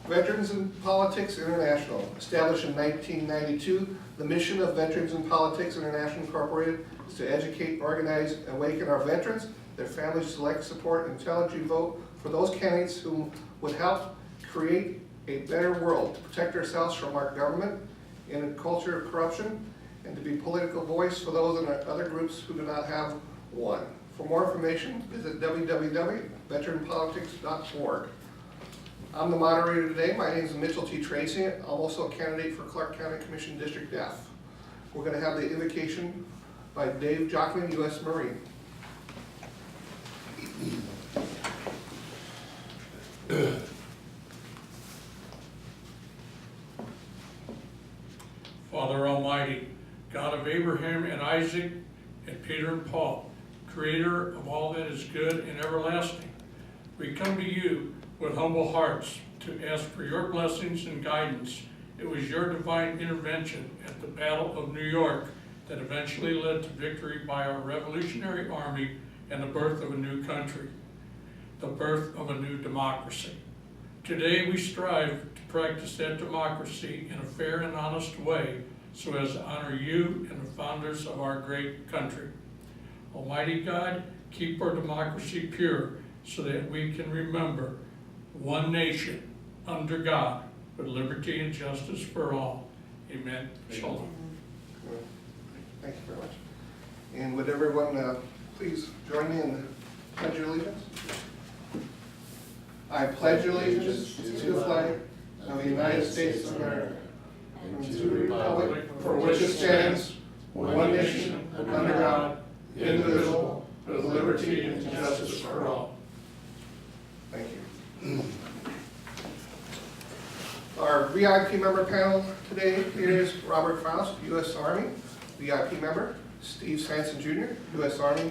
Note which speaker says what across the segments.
Speaker 1: Veterans in Politics International. Established in 1992, the mission of Veterans in Politics International Incorporated is to educate, organize, and awaken our veterans, their families, select, support, and intelligently vote for those candidates who would help create a better world, to protect ourselves from our government in a culture of corruption, and to be political voice for those in other groups who do not have one. For more information, visit www.veteranpolitics.org. I'm the moderator today. My name is Mitchell T. Tracy. I'm also a candidate for Clark County Commission District F. We're going to have the invocation by Dave Jochman, U.S. Marine.
Speaker 2: Father Almighty, God of Abraham and Isaac and Peter and Paul, creator of all that is good and everlasting, we come to you with humble hearts to ask for your blessings and guidance. It was your divine intervention at the Battle of New York that eventually led to victory by our Revolutionary Army and the birth of a new country, the birth of a new democracy. Today we strive to practice that democracy in a fair and honest way so as to honor you and the founders of our great country. Almighty God, keep our democracy pure so that we can remember one nation under God with liberty and justice for all. Amen. Shalom.
Speaker 1: Thank you very much. And would everyone please join me in the Pledge of Allegiance? I pledge allegiance to the flag of the United States of America and to the republic for which it stands, one nation, under God, indivisible, with liberty and justice for all. Thank you. Our VIP member panel today is Robert Foust, U.S. Army, VIP member, Steve Sanson Jr., U.S. Army,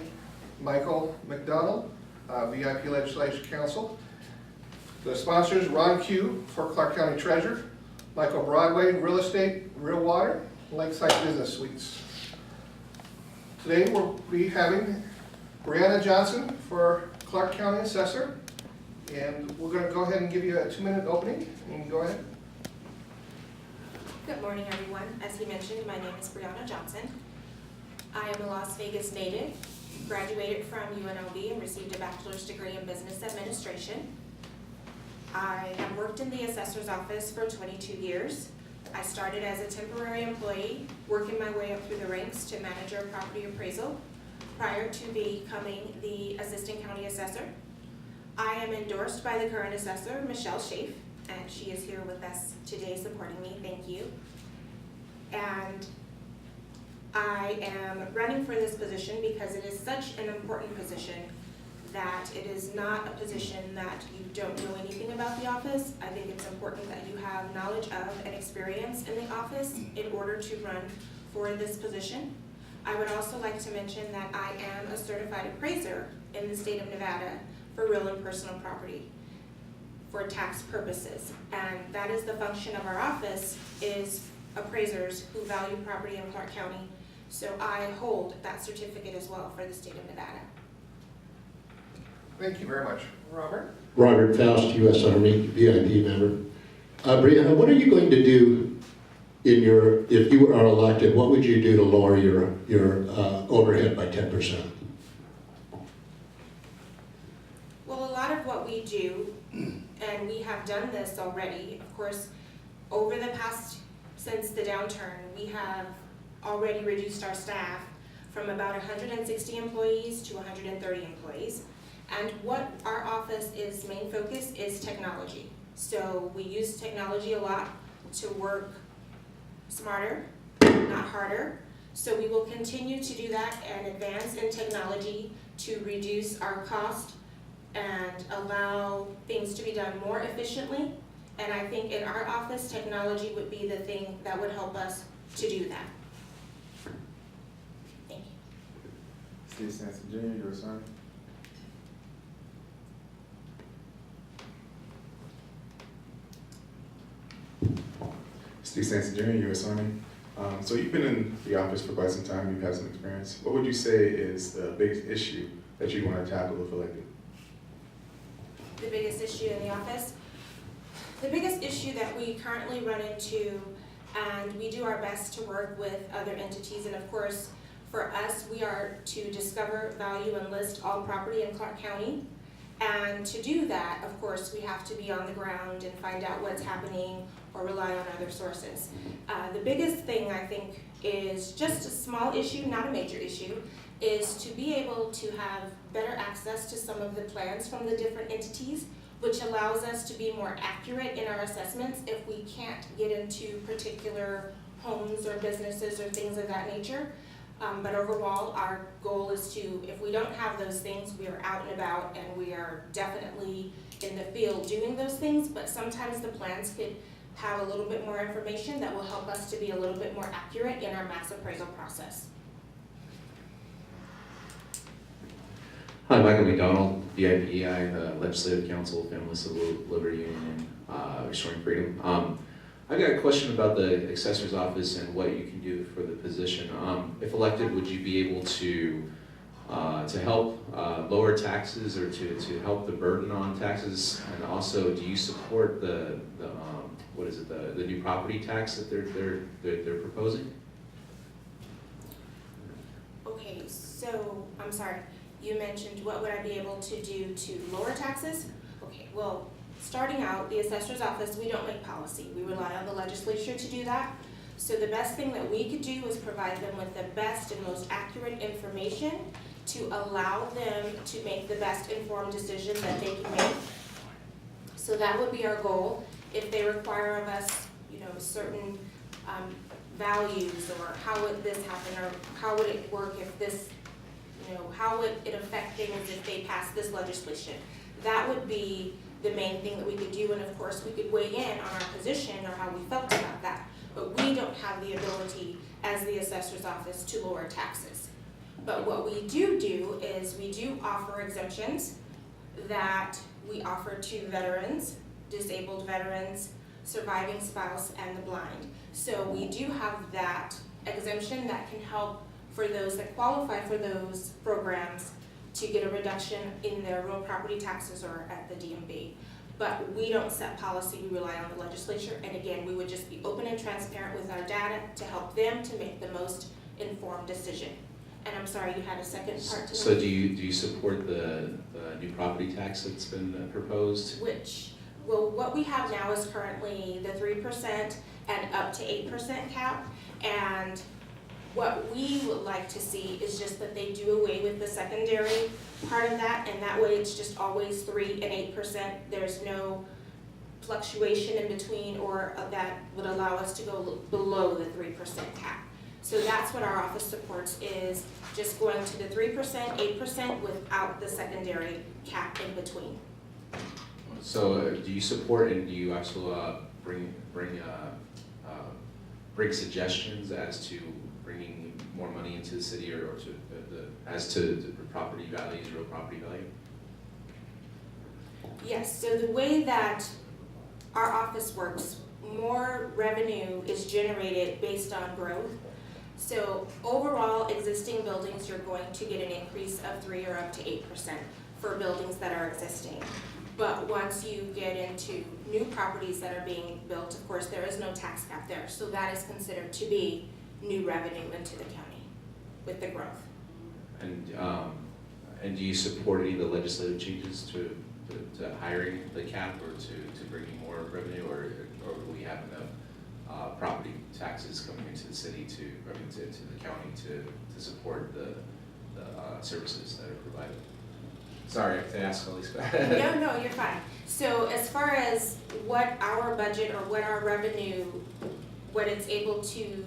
Speaker 1: Michael McDonald, VIP Legislation Council. The sponsors, Ron Q for Clark County Treasurer, Michael Broadway, Real Estate, Real Water, Lakeside Business Suites. Today we'll be having Briana Johnson for Clark County Assessor, and we're going to go ahead and give you a 2-minute opening. You can go ahead.
Speaker 3: Good morning, everyone. As he mentioned, my name is Briana Johnson. I am a Las Vegas native, graduated from UNLV and received a bachelor's degree in business administration. I have worked in the assessor's office for 22 years. I started as a temporary employee, working my way up through the ranks to manager of property appraisal prior to becoming the assistant county assessor. I am endorsed by the current assessor, Michelle Schaaf, and she is here with us today supporting me. Thank you. And I am running for this position because it is such an important position that it is not a position that you don't know anything about the office. I think it's important that you have knowledge of and experience in the office in order to run for this position. I would also like to mention that I am a certified appraiser in the state of Nevada for real and personal property for tax purposes. And that is the function of our office, is appraisers who value property in Clark County. So I hold that certificate as well for the state of Nevada.
Speaker 1: Thank you very much. Robert?
Speaker 4: Robert Foust, U.S. Army, VIP member. Briana, what are you going to do if you are elected, what would you do to lower your overhead by 10%?
Speaker 3: Well, a lot of what we do, and we have done this already, of course, over the past, since the downturn, we have already reduced our staff from about 160 employees to 130 employees. And what our office's main focus is technology. So we use technology a lot to work smarter, not harder. So we will continue to do that and advance in technology to reduce our cost and allow things to be done more efficiently. And I think in our office, technology would be the thing that would help us to do that. Thank you.
Speaker 5: Steve Sanson Jr., U.S. Army. Steve Sanson Jr., U.S. Army. So you've been in the office for quite some time, you've had some experience. What would you say is the biggest issue that you want to tackle if elected?
Speaker 3: The biggest issue in the office? The biggest biggest issue that we currently run into, and we do our best to work with other entities, and of course, for us, we are to discover, value, and list all property in Clark County. And to do that, of course, we have to be on the ground and find out what's happening or rely on other sources. The biggest thing, I think, is just a small issue, not a major issue, is to be able to have better access to some of the plans from the different entities, which allows us to be more accurate in our assessments if we can't get into particular homes or businesses or things of that nature. But overall, our goal is to, if we don't have those things, we are out and about and we are definitely in the field doing those things, but sometimes the plans could have a little bit more information that will help us to be a little bit more accurate in our mass appraisal process.
Speaker 6: Hi, Michael McDonald, VIPI, Legislative Council, Family Civil Liberty Union, Restoring Freedom. I've got a question about the assessor's office and what you can do for the position. If elected, would you be able to help lower taxes or to help the burden on taxes? And also, do you support the new property tax that they're proposing?
Speaker 3: Okay, so, I'm sorry, you mentioned what would I be able to do to lower taxes? Okay, well, starting out, the assessor's office, we don't make policy. We rely on the legislature to do that. So the best thing that we could do is provide them with the best and most accurate information to allow them to make the best informed decision that they can make. So that would be our goal. If they require of us, certain values, or how would this happen, or how would it work if this, how would it affect things if they pass this legislation? That would be the main thing that we could do, and of course we could weigh in on our position or how we felt about that. But we don't have the ability as the assessor's office to lower taxes. But what we do is we do offer exemptions that we offer to veterans, disabled veterans, surviving spouse, and the blind. So we do have that exemption that can help for those that qualify for those programs to get a reduction in their real property taxes or at the DMV. But we don't set policy, we rely on the legislature, and again, we would just be open and transparent with our data to help them to make the most informed decision. And I'm sorry, you had a second part to that?
Speaker 6: So do you support the new property tax that's been proposed?
Speaker 3: Well, what we have now is currently the 3% and up to 8% cap, and what we would like to see is just that they do away with the secondary part of that, and that way it's just always 3 and 8%. There's no fluctuation in between, or that would allow us to go below the 3% cap. So that's what our office supports, is just going to the 3%, 8% without the secondary cap in between.
Speaker 6: So do you support and do you also bring suggestions as to bringing more money into the city, or to as to the property values, real property value?
Speaker 3: Yes, so the way that our office works, more revenue is generated based on growth. So overall, existing buildings, you're going to get an increase of 3 or up to 8% for buildings that are existing. But once you get into new properties that are being built, of course, there is no tax cap there. So that is considered to be new revenue into the county with the growth.
Speaker 6: And do you support any of the legislative changes to hiring the cap, or to bringing more revenue, or will we have enough property taxes coming into the city to the county to support the services that are provided? Sorry, I have to ask all these questions.
Speaker 3: No, you're fine. So as far as what our budget or what our revenue, what it's able to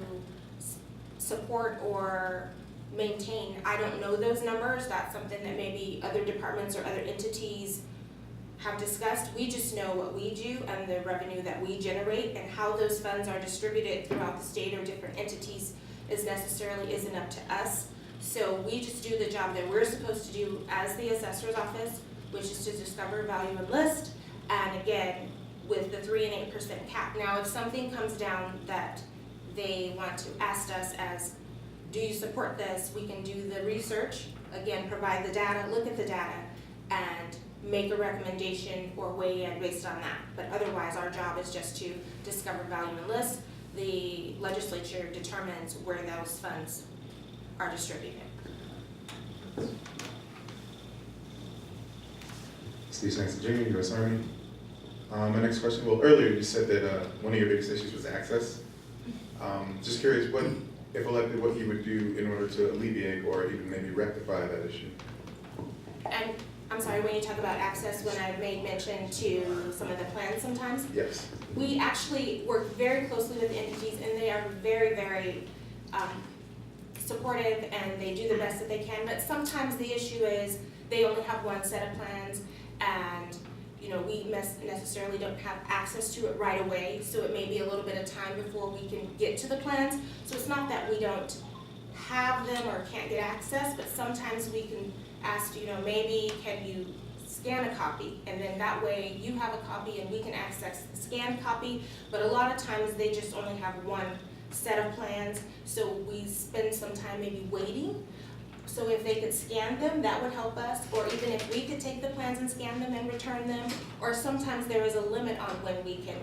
Speaker 3: support or maintain, I don't know those numbers. That's something that maybe other departments or other entities have discussed. We just know what we do and the revenue that we generate, and how those funds are distributed throughout the state or different entities isn't up to us. So we just do the job that we're supposed to do as the assessor's office, which is to discover, value, and list, and again, with the 3 and 8% cap. Now, if something comes down that they want to ask us as, do you support this, we can do the research, again, provide the data, look at the data, and make a recommendation or weigh in based on that. But otherwise, our job is just to discover value and list. The legislature determines where those funds are distributed.
Speaker 5: Steve Sanson Jr., U.S. Army. My next question, well, earlier you said that one of your biggest issues was access. Just curious, what, if elected, what you would do in order to alleviate or even maybe rectify that issue?
Speaker 3: And I'm sorry, when you talk about access, when I've made mention to some of the plans sometimes,
Speaker 5: Yes.
Speaker 3: we actually work very closely with entities, and they are very, very supportive, and they do the best that they can. But sometimes the issue is they only have one set of plans, and we necessarily don't have access to it right away. So it may be a little bit of time before we can get to the plans. So it's not that we don't have them or can't get access, but sometimes we can ask, maybe can you scan a copy, and then that way you have a copy and we can access the scanned copy. But a lot of times they just only have one set of plans, so we spend some time maybe waiting. So if they could scan them, that would help us, or even if we could take the plans and scan them and return them, or sometimes there is a limit on when we can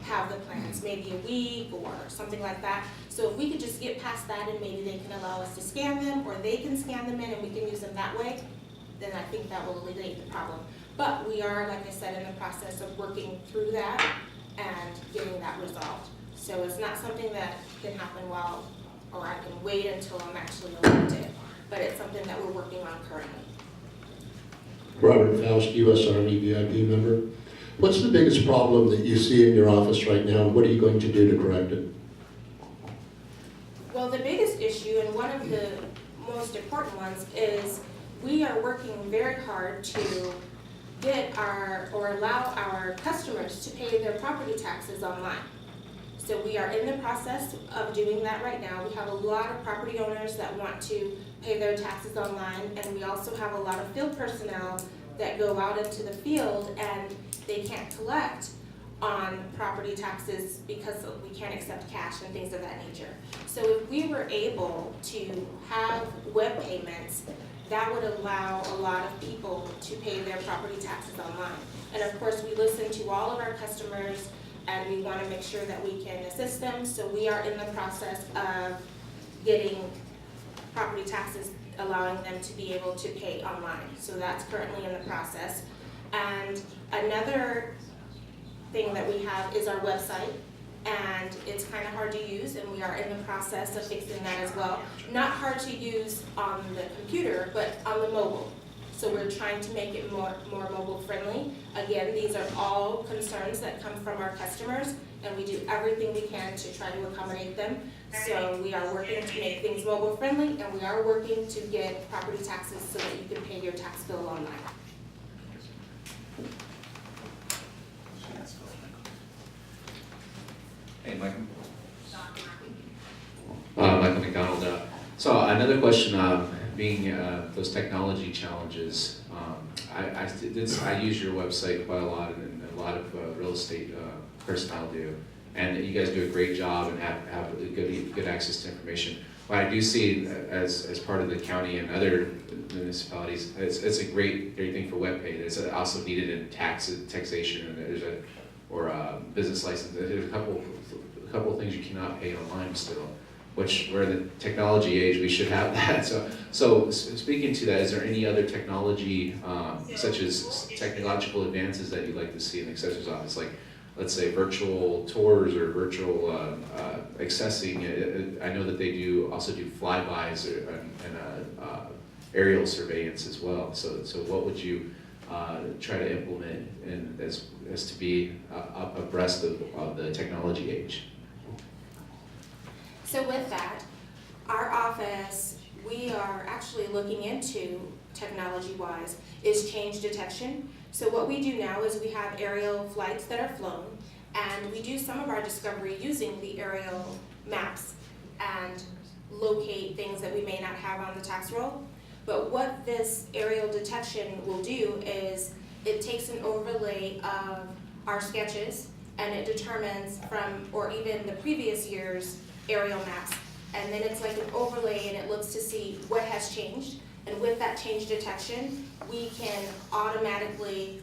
Speaker 3: have the plans, maybe a week or something like that. So if we could just get past that and maybe they can allow us to scan them, or they can scan them in and we can use them that way, then I think that will alleviate the problem. But we are, like I said, in the process of working through that and getting that resolved. So it's not something that can happen or I can wait until I'm actually elected, but it's something that we're working on currently.
Speaker 4: Robert Foust, U.S. Army VIP member. What's the biggest problem that you see in your office right now, and what are you going to do to correct it?
Speaker 3: Well, the biggest issue, and one of the most important ones, is we are working very hard to get allow our customers to pay their property taxes online. So we are in the process of doing that right now. We have a lot of property owners that want to pay their taxes online, and we also have a lot of field personnel that go out into the field and they can't collect on property taxes because we can't accept cash and things of that nature. So if we were able to have web payments, that would allow a lot of people to pay their property taxes online. And of course, we listen to all of our customers and we want to make sure that we can assist them. So we are in the process of getting property taxes, allowing them to be able to pay online. So that's currently in the process. And another thing that we have is our website, and it's kind of hard to use, and we are in the process of fixing that as well. Not hard to use on the computer, but on the mobile. So we're trying to make it more mobile friendly. Again, these are all concerns that come from our customers, and we do everything we can to try to accommodate them. So we are working to make things mobile friendly, and we are working to get property taxes so that you can pay your tax bill online.
Speaker 6: Hey, Michael. Michael McDonald. So another question, being those technology challenges, I use your website quite a lot, and a lot of real estate personnel do, and you guys do a great job and have good access to information. What I do see as part of the county and other municipalities, it's a great thing for web pay. It's also needed in taxation, and there's a business license. There's a couple of things you cannot pay online still, which we're in the technology age, we should have that. So speaking to that, is there any other technology, such as technological advances that you'd like to see in the assessor's office, like let's say virtual tours or virtual accessing? I know that they also do flybys and aerial surveillance as well. So what would you try to implement as to be abreast of the technology age?
Speaker 3: So with that, our office, we are actually looking into, technology-wise, is change detection. So what we do now is we have aerial flights that are flown, and we do some of our discovery using the aerial maps and locate things that we may not have on the tax roll. But what this aerial detection will do is it takes an overlay of our sketches, and it determines or even the previous year's aerial maps, and then it's like an overlay, and it looks to see what has changed. And with that change detection, we can automatically,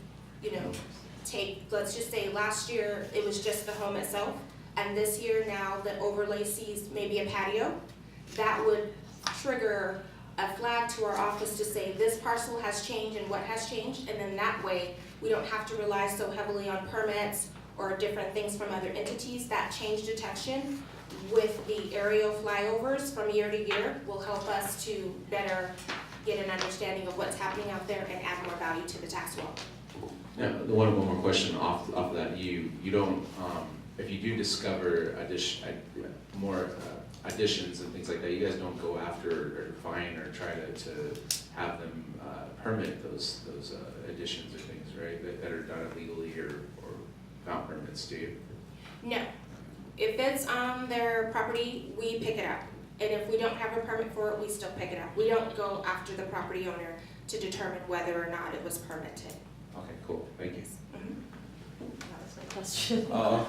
Speaker 3: take, let's just say last year it was just the home itself, and this year now the overlay sees maybe a patio. That would trigger a flag to our office to say this parcel has changed and what has changed, and then that way we don't have to rely so heavily on permits or different things from other entities. That change detection with the aerial flyovers from year to year will help us to better get an understanding of what's happening out there and add more value to the tax roll.
Speaker 6: Now, one more question off of that. You don't, if you do discover more additions and things like that, you guys don't go after or fine or try to have them permit those additions or things, right? That are done illegally or without permits, do you?
Speaker 3: No. If it's on their property, we pick it up. And if we don't have a permit for it, we still pick it up. We don't go after the property owner to determine whether or not it was permitted.
Speaker 6: Okay, cool, thank you.
Speaker 3: Mhm.
Speaker 7: That was my question.
Speaker 6: Oh.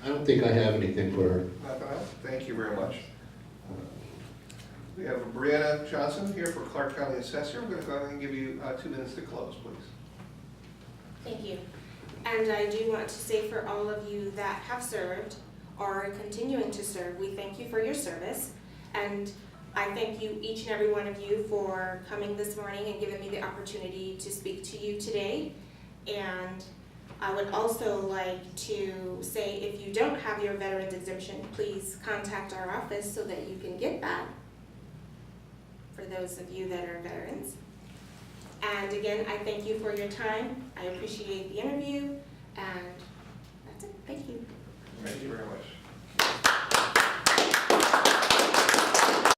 Speaker 4: I don't think I have anything for her.
Speaker 1: Nothing else? Thank you very much. We have Briana Johnson here for Clark County Assessor. We're going to go ahead and give you 2 minutes to close, please.
Speaker 3: Thank you. And I do want to say for all of you that have served or are continuing to serve, we thank you for your service. And I thank you, each and every one of you, for coming this morning and giving me the opportunity to speak to you today. And I would also like to say, if you don't have your veterans exemption, please contact our office so that you can get that, for those of you that are veterans. And again, I thank you for your time. I appreciate the interview, and that's it. Thank you.
Speaker 1: Thank you very much.